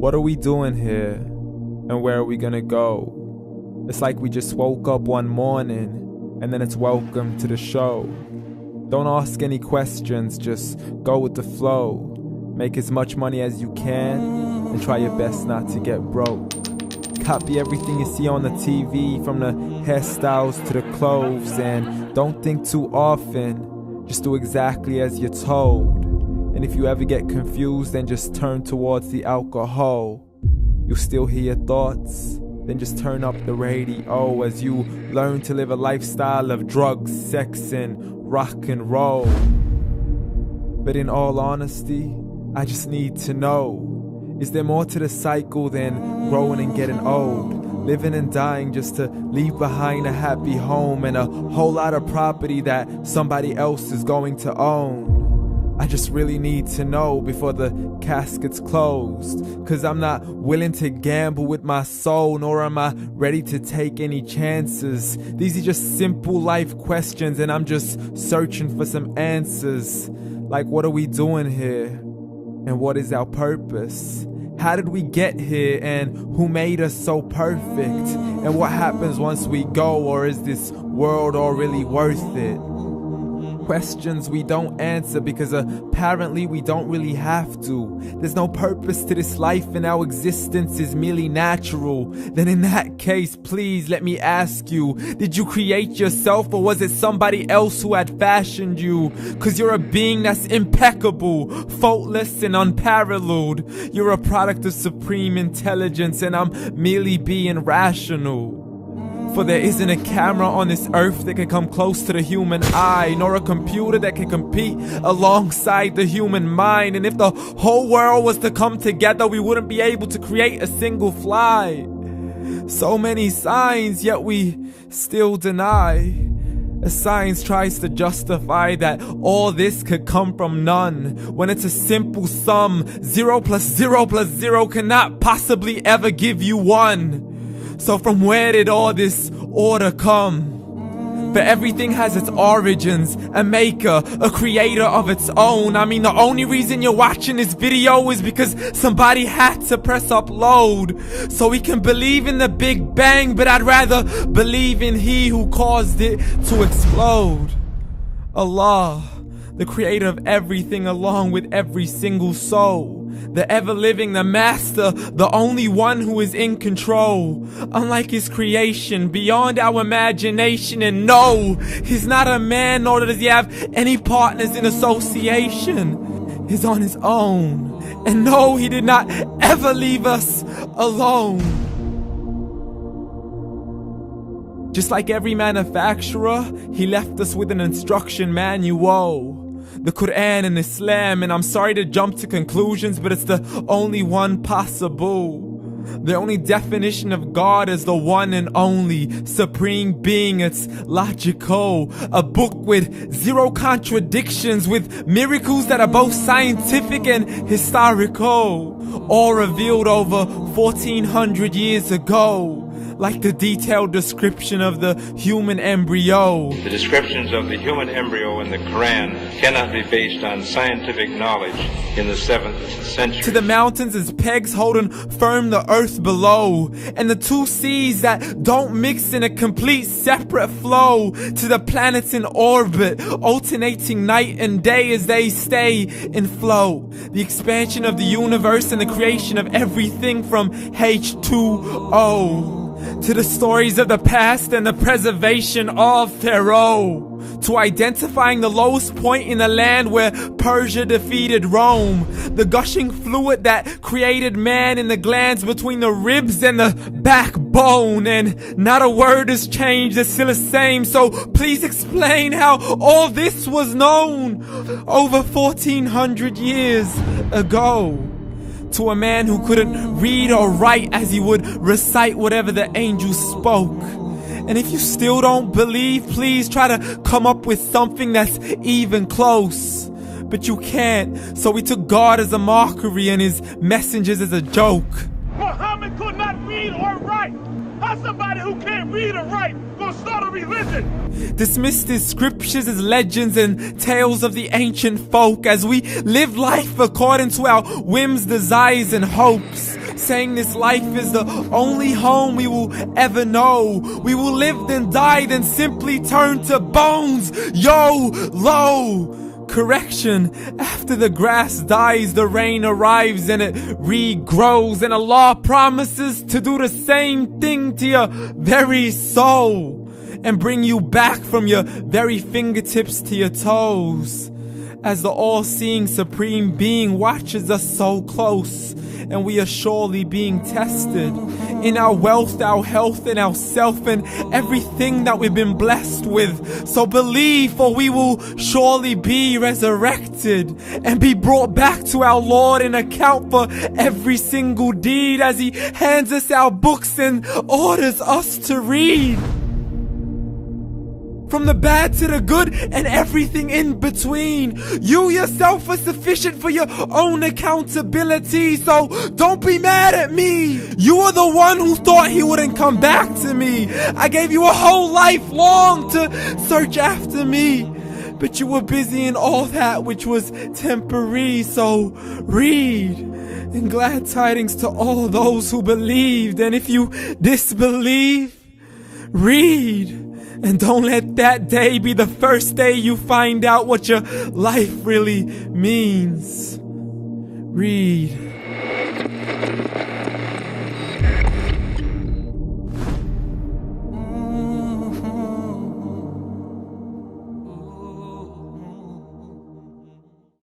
What are we doing here? And where are we gonna go? It's like we just woke up one morning and then it's welcome to the show. Don't ask any questions, just go with the flow. Make as much money as you can and try your best not to get broke. Copy everything you see on the TV, from the hairstyles to the clothes, and don't think too often, just do exactly as you're told. And if you ever get confused, then just turn towards the alcohol. You'll still hear your thoughts, then just turn up the radio as you learn to live a lifestyle of drugs, sex, and rock and roll. But in all honesty, I just need to know, is there more to the cycle than growing and getting old? Living and dying just to leave behind a happy home and a whole lot of property that somebody else is going to own. I just really need to know before the casket's closed, 'cause I'm not willing to gamble with my soul, nor am I ready to take any chances. These are just simple life questions and I'm just searching for some answers. Like, what are we doing here? And what is our purpose? How did we get here, and who made us so perfect? And what happens once we go, or is this world all really worth it? Questions we don't answer because apparently we don't really have to. There's no purpose to this life and our existence is merely natural. Then in that case, please let me ask you, did you create yourself, or was it somebody else who had fashioned you? 'Cause you're a being that's impeccable, faultless and unparalleled. You're a product of supreme intelligence and I'm merely being rational. For there isn't a camera on this earth that can come close to the human eye, nor a computer that can compete alongside the human mind. And if the whole world was to come together, we wouldn't be able to create a single fly. So many signs, yet we still deny. As science tries to justify that all this could come from none, when it's a simple sum. 0 plus 0 plus 0 cannot possibly ever give you 1. So from where did all this order come? But everything has its origins, a maker, a creator of its own. I mean, the only reason you're watching this video is because somebody had to press upload. So we can believe in the Big Bang, but I'd rather believe in He who caused it to explode. Allah, the creator of everything along with every single soul. The ever-living, the master, the only one who is in control. Unlike his creation, beyond our imagination. And no, he's not a man, nor does he have any partners in association. He's on his own. And no, he did not ever leave us alone. Just like every manufacturer, he left us with an instruction manual. The Quran and Islam, and I'm sorry to jump to conclusions, but it's the only one possible. The only definition of God is the one and only supreme being. It's logical, a book with 0 contradictions, with miracles that are both scientific and historical, all revealed over 1400 years ago. Like the detailed description of the human embryo. The descriptions of the human embryo in the Quran cannot be based on scientific knowledge in the 7th century. To the mountains as pegs holding firm the earth below, and the 2 seas that don't mix in a complete separate flow. To the planets in orbit, alternating night and day as they stay in flow. The expansion of the universe and the creation of everything from H2O. To the stories of the past and the preservation of Pharaoh. To identifying the lowest point in the land where Persia defeated Rome. The gushing fluid that created man in the glands between the ribs and the backbone. And not a word has changed, it's still the same. So please explain how all this was known over 1400 years ago. To a man who couldn't read or write as he would recite whatever the angels spoke. And if you still don't believe, please try to come up with something that's even close. But you can't, so we took God as a mockery and his messengers as a joke. Muhammad could not read or write. How somebody who can't read or write gonna start a religion? Dismissed his scriptures as legends and tales of the ancient folk as we live life according to our whims, desires, and hopes. saying this life is the only home we will ever know. We will live then die, then simply turn to bones. YOLO! Correction, after the grass dies, the rain arrives and it regrows, and Allah promises to do the same thing to your very soul and bring you back from your very fingertips to your toes, as the all-seeing supreme being watches us so close, and we are surely being tested in our wealth, our health, and our self, and everything that we've been blessed with. So believe, for we will surely be resurrected and be brought back to our Lord and account for every single deed, as He hands us our books and orders us to read. From the bad to the good and everything in between. You yourself are sufficient for your own accountability, so don't be mad at me. You are the one who thought He wouldn't come back to me. I gave you a whole life long to search after me, but you were busy in all that which was temporary. So read, and glad tidings to all those who believed. And if you disbelieve, read. And don't let that day be the first day you find out what your life really means. Read.